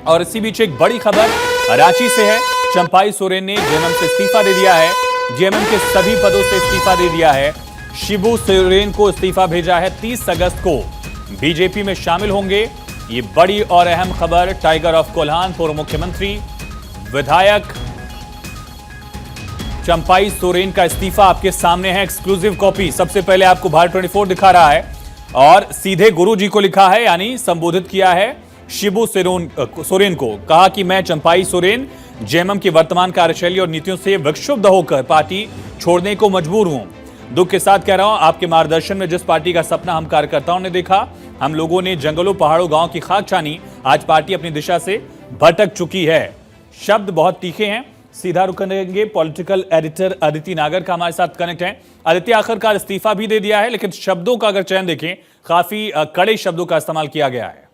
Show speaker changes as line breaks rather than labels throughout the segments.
और इसी बीच एक बड़ी खबर रांची से है। चंपाई सोरेन ने जेएमएम से इस्तीफा दे दिया है। जेएमएम के सभी पदों से इस्तीफा दे दिया है। शिबू सोरेन को इस्तीफा भेजा है। 30 अगस्त को बीजेपी में शामिल होंगे। ये बड़ी और अहम खबर। टाइगर ऑफ कोल्हान पूर्व मुख्यमंत्री विधायक चंपाई सोरेन का इस्तीफा आपके सामने है। एक्सक्लूसिव कॉपी सबसे पहले आपको भारत 24 दिखा रहा है और सीधे गुरु जी को लिखा है, यानी संबोधित किया है शिबू सोरेन को। कहा कि मैं चंपाई सोरेन जेएमएम की वर्तमान कार्यशैली और नीतियों से विक्षुब्ध होकर पार्टी छोड़ने को मजबूर हूं। दुख के साथ कह रहा हूं, आपके मार्गदर्शन में जिस पार्टी का सपना हम कार्यकर्ताओं ने देखा, हम लोगों ने जंगलों पहाड़ों गांव की खाक छानी, आज पार्टी अपनी दिशा से भटक चुकी है। शब्द बहुत तीखे हैं। सीधा रुक करेंगे पॉलिटिकल एडिटर अदिति नागर का हमारे साथ कनेक्ट है। अदिति, आखिरकार इस्तीफा भी दे दिया है, लेकिन शब्दों का अगर चयन देखें, काफी कड़े शब्दों का इस्तेमाल किया गया है।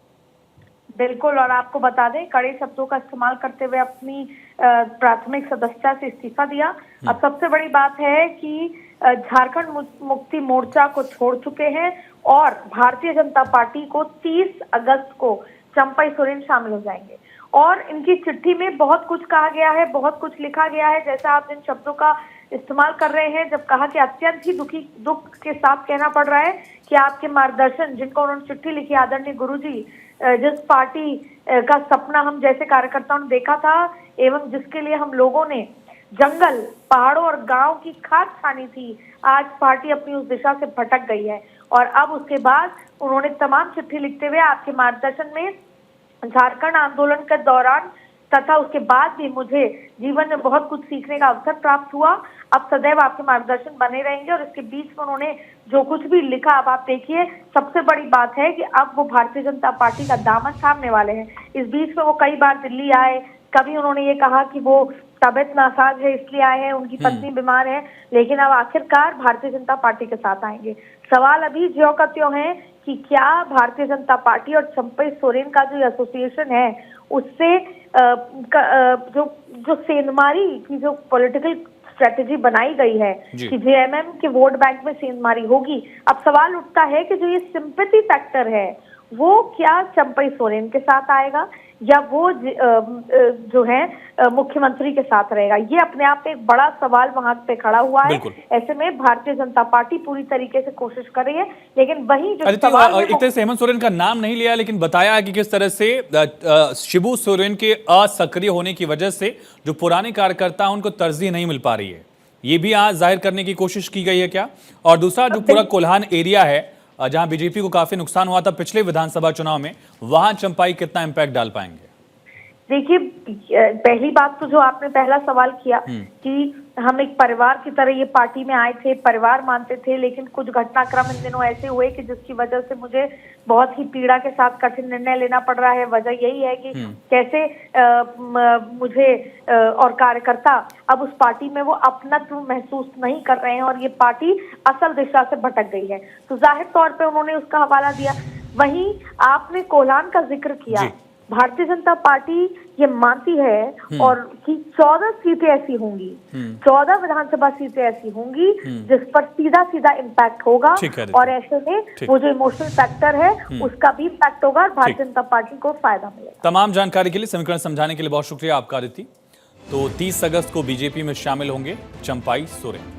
बिल्कुल, और आपको बता दें, कड़े शब्दों का इस्तेमाल करते हुए अपनी प्राथमिक सदस्यता से इस्तीफा दिया। अब सबसे बड़ी बात है कि झारखंड मुक्ति मोर्चा को छोड़ चुके हैं और भारतीय जनता पार्टी को 30 अगस्त को चंपाई सोरेन शामिल हो जाएंगे। और इनकी चिट्ठी में बहुत कुछ कहा गया है, बहुत कुछ लिखा गया है। जैसा आप जिन शब्दों का इस्तेमाल कर रहे हैं, जब कहा कि अत्यंत ही दुख के साथ कहना पड़ रहा है कि आपके मार्गदर्शन, जिनको उन्होंने चिट्ठी लिखी, आदरणीय गुरुजी, जिस पार्टी का सपना हम जैसे कार्यकर्ताओं ने देखा था एवं जिसके लिए हम लोगों ने जंगल पहाड़ों और गांव की खाक छानी थी, आज पार्टी अपनी उस दिशा से भटक गई है। और अब उसके बाद उन्होंने तमाम चिट्ठी लिखते हुए आपके मार्गदर्शन में झारखंड आंदोलन के दौरान तथा उसके बाद भी मुझे जीवन में बहुत कुछ सीखने का अवसर प्राप्त हुआ। अब सदैव आपके मार्गदर्शन बने रहेंगे। और इसके बीच में उन्होंने जो कुछ भी लिखा, अब आप देखिए, सबसे बड़ी बात है कि अब वो भारतीय जनता पार्टी का दामन थामने वाले हैं। इस बीच में वो कई बार दिल्ली आए, कभी उन्होंने ये कहा कि वो तबियत नासाज है इसलिए आए हैं, उनकी पत्नी बीमार है, लेकिन अब आखिरकार भारतीय जनता पार्टी के साथ आएंगे। सवाल अभी ज्यों का त्यों है कि क्या भारतीय जनता पार्टी और चंपाई सोरेन का जो एसोसिएशन है, उससे जो सेंधमारी की जो पॉलिटिकल स्ट्रेटेजी बनाई गई है कि जेएमएम के वोट बैंक में सेंधमारी होगी। अब सवाल उठता है कि जो ये सिंपैथी फैक्टर है, वो क्या चंपाई सोरेन के साथ आएगा या वो जो है मुख्यमंत्री के साथ रहेगा। ये अपने आप में एक बड़ा सवाल वहां पे खड़ा हुआ है। ऐसे में भारतीय जनता पार्टी पूरी तरीके से कोशिश कर रही है, लेकिन वही जो सवाल है,
एक तरह से हेमंत सोरेन का नाम नहीं लिया, लेकिन बताया कि किस तरह से शिबू सोरेन के असक्रिय होने की वजह से जो पुराने कार्यकर्ता उनको तरजीह नहीं मिल पा रही है, ये भी आज जाहिर करने की कोशिश की गई है क्या? और दूसरा, जो पूरा कोल्हान एरिया है जहां बीजेपी को काफी नुकसान हुआ था पिछले विधानसभा चुनाव में, वहां चंपाई कितना इम्पैक्ट डाल पाएंगे?
देखिए, पहली बात तो जो आपने पहला सवाल किया कि हम एक परिवार की तरह ये पार्टी में आए थे, परिवार मानते थे, लेकिन कुछ घटनाक्रम इन दिनों ऐसे हुए कि जिसकी वजह से मुझे बहुत ही पीड़ा के साथ कठिन निर्णय लेना पड़ रहा है। वजह यही है कि कैसे मुझे और कार्यकर्ता अब उस पार्टी में वो अपनत्व महसूस नहीं कर रहे हैं और ये पार्टी असल दिशा से भटक गई है। तो जाहिर तौर पे उन्होंने उसका हवाला दिया। वहीं आपने कोल्हान का जिक्र किया। भारतीय जनता पार्टी ये मानती है और कि 14 सीटें ऐसी होंगी, 14 विधानसभा सीटें ऐसी होंगी जिस पर सीधा सीधा इम्पैक्ट होगा। और ऐसे में वो जो इमोशनल फैक्टर है उसका भी इम्पैक्ट होगा और भारतीय जनता पार्टी को फायदा मिलेगा।
तमाम जानकारी के लिए, समीकरण समझाने के लिए बहुत शुक्रिया आपका अदिति। तो 30 अगस्त को बीजेपी में शामिल होंगे चंपाई सोरेन।